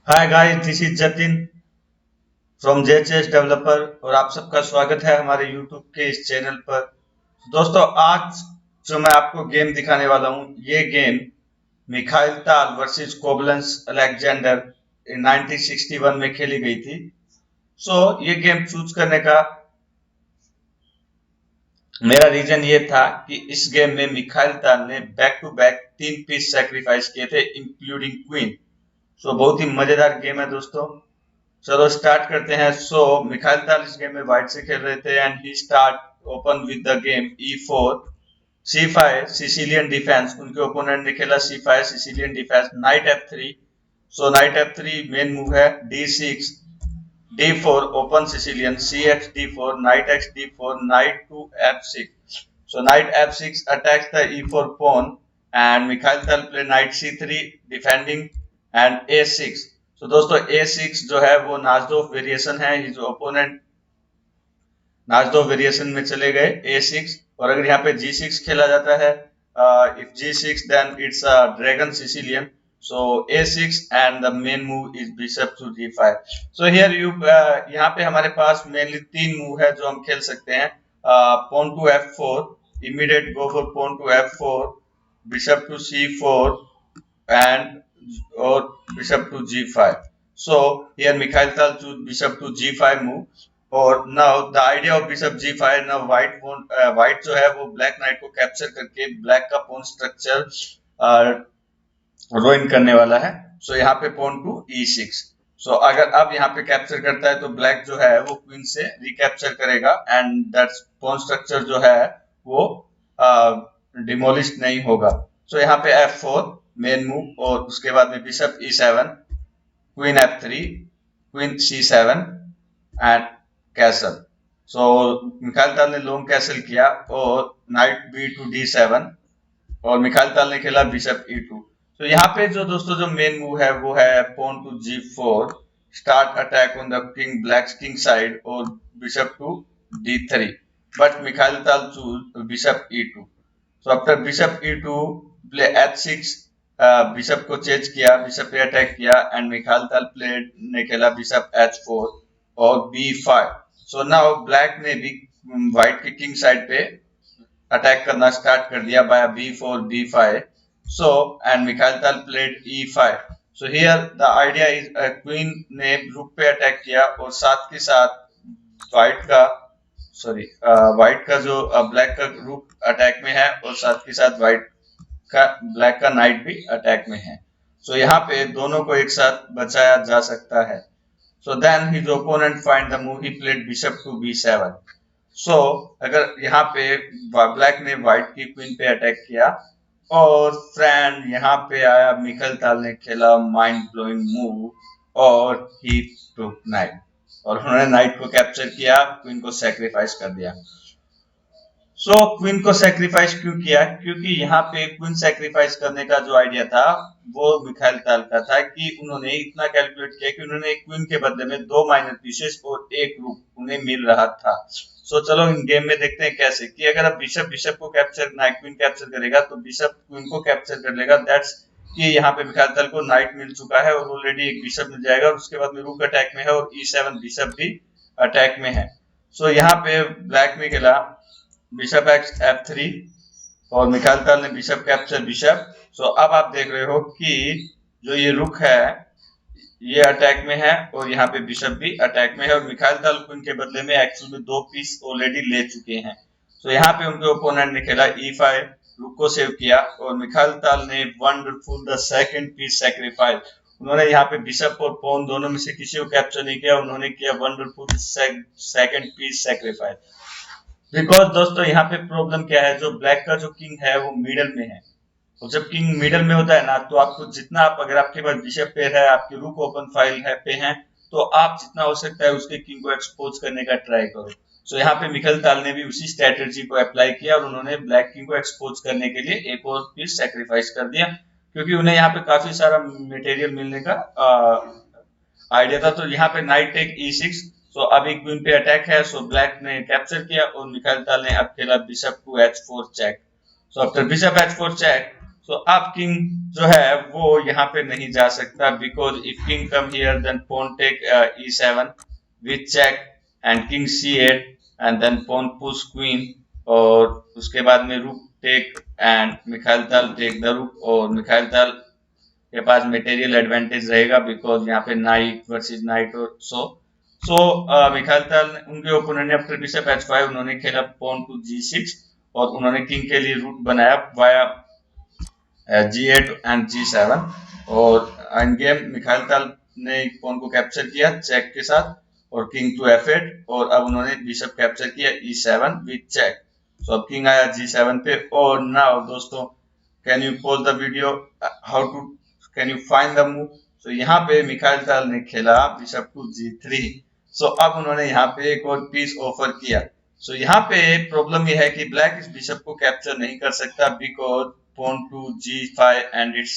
Hi guys, this is Jatin from JHS developer और आप सबका स्वागत है हमारे यूट्यूब के इस चैनल पर। दोस्तों, आज जो मैं आपको गेम दिखाने वाला हूँ, ये game Mikhail Tal versus Koblents Alexander 1961 में खेली गई थी। ये गेम चूज करने का मेरा रीजन ये था कि इस गेम में मिखाइल ताल ने back to back 3 piece sacrifice किए थे, इंक्लूडिंग क्वीन। बहुत ही मजेदार गेम है दोस्तों। चलो स्टार्ट करते हैं। मिखाइल ताल इस गेम में व्हाइट से खेल रहे थे and he start open with the game E4 C5 Sicilian defence. उनके ओपोनेंट ने खेला C5 Sicilian defence, knight F3। Knight F3 main move है, D6 D4 open Sicilian, CX D4 knight X D4 knight to F6। नाइट F6 attacks the E4 pawn and Mikhail Tal play knight C3 defending and A6। दोस्तों A6 जो है वो नाजदोफ variation है। जो opponent नाजदोफ variation में चले गए A6। और अगर यहाँ पे G6 खेला जाता है, if G6 then it's a dragon Sicilian. A6 and the main move is bishop to G5। here you यहाँ पे हमारे पास मेनली 3 मूव है जो हम खेल सकते हैं। pawn to F4, immediate go for pawn to F4, bishop to C4 and or bishop to G5। Here Mikhail Tal choose bishop to G5 move। और now the idea of bishop G5, now white जो है वो black night को capture करके black का पोन structure ruin करने वाला है। यहाँ पे पोन टू E6। अगर अब यहाँ पे कैप्चर करता है तो ब्लैक जो है वो क्वीन से रिकैप्चर करेगा एंड दैट पोन स्ट्रक्चर जो है वो डिमोलिश नहीं होगा। यहाँ पे F4 मेन मूव और उसके बाद में bishop E7, queen F3, queen C7 and castle. Mikhail Tal ने लॉन्ग कैसल किया और नाइट B to D7 और मिखाइल ताल ने खेला बिशप E2। यहाँ पे जो दोस्तों जो मेन मूव है वो है pawn to G4, start attack on the king black king side और bishop to D3। But Mikhail Tal choose bishop E2। After bishop E2 play H6, bishop को चेंज किया, बिशप पे अटैक किया and Mikhail Tal played ने खेला bishop H4 और B5। Now black ने भी व्हाइट के किंग साइड पे अटैक करना स्टार्ट कर दिया by B4 B5। And Mikhail Tal played E5। Here the idea is queen ने रूक पे अटैक किया और साथ के साथ व्हाइट का जो ब्लैक का रूक अटैक में है और साथ के साथ ब्लैक का नाइट भी अटैक में है। यहाँ पे दोनों को एक साथ बचाया जा सकता है। Then his opponent find the move, he played bishop to B7। अगर यहाँ पे ब्लैक ने व्हाइट की क्वीन पे अटैक किया और फ्रेंड यहाँ पे आया, मिखाइल ताल ने खेला माइंड ब्लोइंग मूव और ही टुक नाइट और उन्होंने नाइट को कैप्चर किया, क्वीन को सैक्रिफाइस कर दिया। क्वीन को सैक्रिफाइस क्यों किया? क्योंकि यहाँ पे क्वीन सैक्रिफाइस करने का जो आइडिया था वो मिखाइल ताल का था कि उन्होंने इतना कैलकुलेट किया कि उन्होंने एक क्वीन के बदले में 2 माइनर पीसेस और एक रूक उन्हें मिल रहा था। चलो इन गेम में देखते हैं कैसे कि अगर अब बिशप को कैप्चर, नाइट क्वीन कैप्चर करेगा तो बिशप क्वीन को कैप्चर कर लेगा। दैट्स कि यहाँ पे मिखाइल ताल को नाइट मिल चुका है और ऑलरेडी एक बिशप मिल जाएगा और उसके बाद में रूक अटैक में है और E7 बिशप भी अटैक में है। यहाँ पे ब्लैक में खेला बिशप F3 और मिखाइल ताल ने बिशप कैप्चर बिशप। अब आप देख रहे हो कि जो ये रुक है ये अटैक में है और यहाँ पे बिशप भी अटैक में है और मिखाइल ताल क्वीन के बदले में एक्चुअल में 2 पीस ऑलरेडी ले चुके हैं। यहाँ पे उनके ओपोनेंट ने खेला E5, रुक को सेव किया और मिखाइल ताल ने wonderful the second piece sacrifice. उन्होंने यहाँ पे बिशप और पॉन दोनों में से किसी को कैप्चर नहीं किया, उन्होंने किया wonderful second piece sacrifice. Because दोस्तों यहाँ पे प्रॉब्लम क्या है, जो ब्लैक का जो किंग है वो मिडल में है और जब किंग मिडल में होता है ना तो आपको जितना अगर आपके पास बिशप पेयर है, आपकी रूक ओपन फाइल है पे हैं, तो आप जितना हो सकता है उसके किंग को एक्सपोज करने का ट्राई करो। यहाँ पे मिखाइल ताल ने भी उसी स्ट्रेटेजी को अप्लाई किया और उन्होंने ब्लैक किंग को एक्सपोज करने के लिए एक और पीस सैक्रिफाइस कर दिया क्योंकि उन्हें यहाँ पे काफी सारा मटेरियल मिलने का आइडिया था। तो यहाँ पे नाइट टेक E6। अभी क्वीन पे अटैक है, ब्लैक ने कैप्चर किया और मिखाइल ताल ने अब खेला bishop to H4 check. After bishop H4 check, so अब किंग जो है वो यहाँ पे नहीं जा सकता, because if king come here then pawn take e7 with check and king c8 and then pawn push queen, और उसके बाद में rook take and Mikhail Tal take the rook, और मिखाइल ताल के पास मटेरियल एडवांटेज रहेगा because यहाँ पे नाइट वर्सेस नाइट और सो मिखाइल ताल उनके ओपोनेंट ने आफ्टर बिशप h5 उन्होंने खेला पॉन टू g6, और उन्होंने किंग के लिए रूट बनाया वाया g8 एंड g7, और एंड गेम मिखाइल ताल ने पॉन को कैप्चर किया चेक के साथ और किंग टू f8, और अब उन्होंने बिशप कैप्चर किया e7 विथ चेक। सो अब किंग आया g7 पे, और नाउ दोस्तों can you pause the video, how to can you find the move. So यहाँ पे मिखाइल ताल ने खेला बिशप टू g3। सो अब उन्होंने यहाँ पे एक और पीस ऑफर किया। सो यहाँ पे प्रॉब्लम यह है कि ब्लैक इस बिशप को कैप्चर नहीं कर सकता because pawn to g5 and its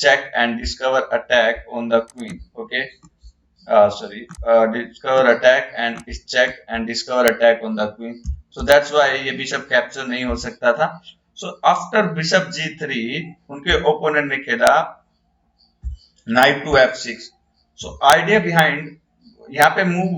check and discover attack on the queen. Okay, discover attack and its check and discover attack on the queen. So that's why ये bishop capture नहीं हो सकता था। So after bishop g3 उनके opponent ने खेला knight to f6। So idea behind यहाँ पे मूव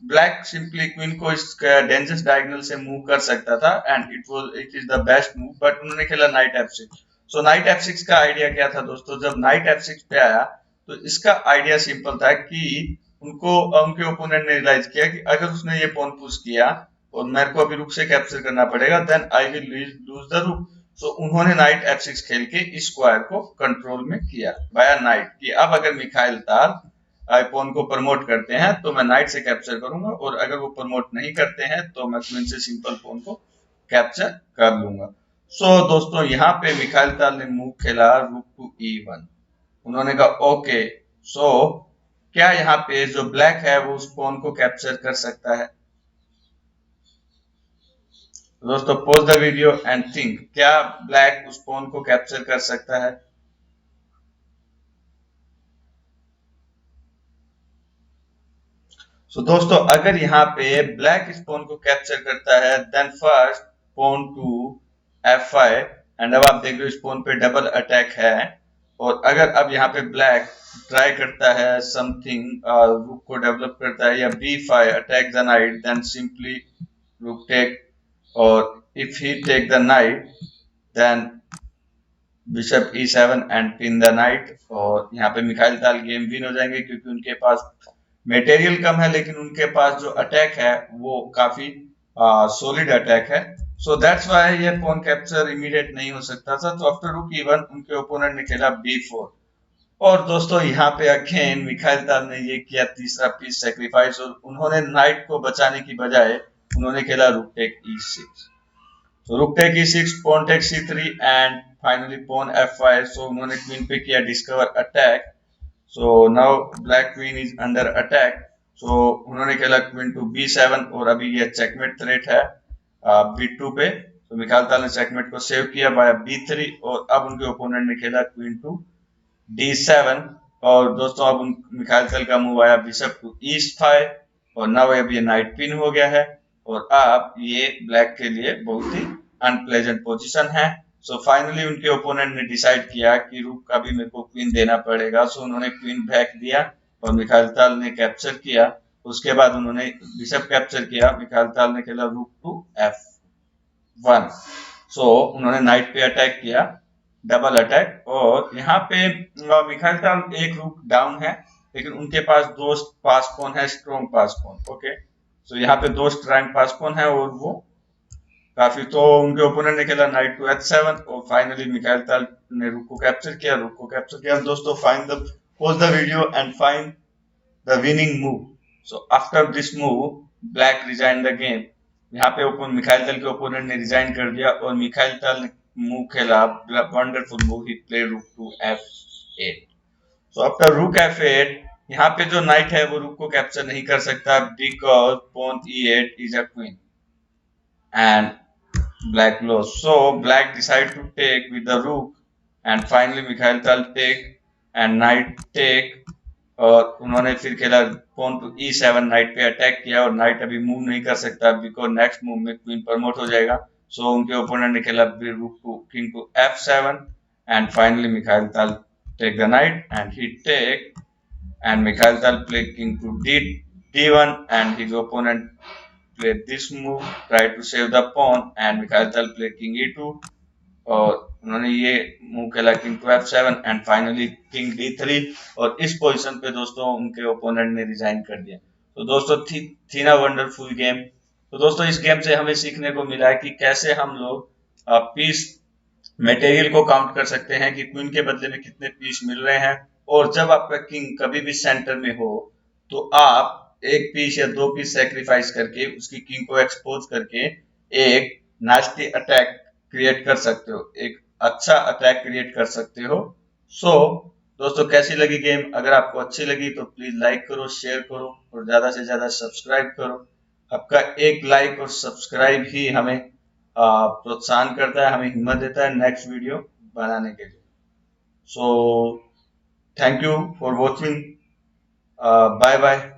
ब्लैक सिंपली क्वीन को इस डेंजरस डायगोनल से मूव कर सकता था and it is the best move, but उन्होंने खेला नाइट f6। सो नाइट f6 का आइडिया क्या था दोस्तों, जब नाइट f6 पे आया तो इसका आइडिया सिंपल था कि उनको उनके ओपोनेंट ने रियलाइज किया कि अगर उसने ये पॉन पुश किया और मेरे को अभी रुक से कैप्चर करना पड़ेगा, then I will lose the rook. So उन्होंने नाइट f6 खेल के इस स्क्वायर को कंट्रोल में किया बाया नाइट, कि अब अगर मिखाइल ताल पॉन को प्रमोट करते हैं तो मैं नाइट से कैप्चर करूंगा, और अगर वो प्रमोट नहीं करते हैं तो मैं क्वीन से सिंपल पॉन को कैप्चर कर लूंगा। सो दोस्तों यहाँ पे मिखाइल ताल ने मूव खेला रूक टू e1। उन्होंने कहा ओके, सो क्या यहाँ पे जो ब्लैक है वो उस पॉन को कैप्चर कर सकता है? दोस्तों pause the video and think, क्या ब्लैक उस पॉन को कैप्चर कर सकता है? सो दोस्तों अगर यहाँ पे ब्लैक इस पॉन को कैप्चर करता है then first pawn to f5, एंड अब आप देख रहे हो इस पॉन पे डबल अटैक है, और अगर अब यहाँ पे ब्लैक ट्राई करता है समथिंग रूक को डेवलप करता है या b5 attack the knight, then simply rook take, और if he take the knight then bishop e7 and pin the knight, और यहाँ पे मिखाइल ताल गेम विन हो जाएंगे क्योंकि उनके पास मटेरियल कम है लेकिन उनके पास जो अटैक है वो काफी सॉलिड अटैक है। सो दैट्स व्हाई ये पॉन कैप्चर इमीडिएट नहीं हो सकता था। तो आफ्टर रूक e1 उनके ओपोनेंट ने खेला b4, और दोस्तों यहाँ पे अगेन मिखाइल ताल ने ये किया तीसरा पीस सेक्रीफाइस, और उन्होंने नाइट को बचाने की बजाय उन्होंने खेला रूक टेक e6। तो rook take e6, pawn take c3 and finally pawn f5। So उन्होंने क्वीन पे किया discover attack. So now black queen is under attack. So उन्होंने खेला queen to b7, और अभी ये checkmate threat है b2 पे। तो मिखाइल ताल ने checkmate को सेव किया बाय b3, और अब उनके ओपोनेंट ने खेला queen to d7, और दोस्तों अब मिखाइल ताल का मूव आया बिशप टू e5, और नाउ अब ये नाइट पिन हो गया है, और अब ये ब्लैक के लिए बहुत ही अनप्लेजेंट पोजीशन है। सो फाइनली उनके ओपोनेंट ने डिसाइड किया कि रूक का भी मेरे को क्वीन देना पड़ेगा। सो उन्होंने क्वीन बैक दिया और मिखाइल ताल ने कैप्चर किया। उसके बाद उन्होंने बिशप कैप्चर किया, मिखाइल ताल ने खेला रूक टू f1। सो उन्होंने नाइट पे अटैक किया, डबल अटैक, और यहाँ पे मिखाइल ताल एक रूक डाउन है लेकिन उनके पास दो पास पॉन है, स्ट्रॉन्ग पास पॉन। ओके, सो यहाँ पे दो स्ट्रॉन्ग पास पॉन है और वो काफी, तो उनके ओपोनेंट ने खेला नाइट टू h7, और फाइनली मिखाइल ताल ने रूक को कैप्चर किया। दोस्तों find the pause the video and find the winning move. So after this move black resign the game. यहाँ पे मिखाइल ताल के ओपोनेंट ने रिजाइन कर दिया और मिखाइल ताल ने मूव खेला wonderful move, he play rook to f8। So after rook f8 यहाँ पे जो नाइट है वो रूक को कैप्चर नहीं कर सकता because pawn e8 is a queen and black lost. So black decide to take with the rook, and finally Mikhail Tal take and knight take, और उन्होंने फिर खेला पॉन टू e7, नाइट पे अटैक किया, और नाइट अभी move नहीं कर सकता बिकॉज नेक्स्ट मूव में क्वीन प्रमोट हो जाएगा। सो उनके ओपोनेंट ने खेला rook to king to f7, and finally Mikhail Tal take the knight and he take, and Mikhail Tal play king to d1 and his opponent play this move, try to save the pawn, and Mikhail Tal play king e2 और उन्होंने ये move खेला king to f7 and finally king d3 और इस position पे दोस्तों उनके opponent ने रिजाइन कर दिया। तो दोस्तों थी ना वंडरफुल गेम। तो दोस्तों इस गेम से हमें सीखने को मिला है कि कैसे हम लोग पीस मटेरियल को काउंट कर सकते हैं कि क्वीन के बदले में कितने पीस मिल रहे हैं, और जब आपका किंग कभी भी सेंटर में हो तो आप एक पीस या दो पीस सेक्रीफाइस करके उसकी किंग को एक्सपोज करके एक नास्टी अटैक क्रिएट कर सकते हो, एक अच्छा अटैक क्रिएट कर सकते हो। सो दोस्तों कैसी लगी गेम? अगर आपको अच्छी लगी तो प्लीज लाइक करो, शेयर करो और ज्यादा से ज्यादा सब्सक्राइब करो। आपका एक लाइक और सब्सक्राइब ही हमें प्रोत्साहन करता है, हमें हिम्मत देता है नेक्स्ट वीडियो बनाने के लिए। So thank you for watching, bye bye.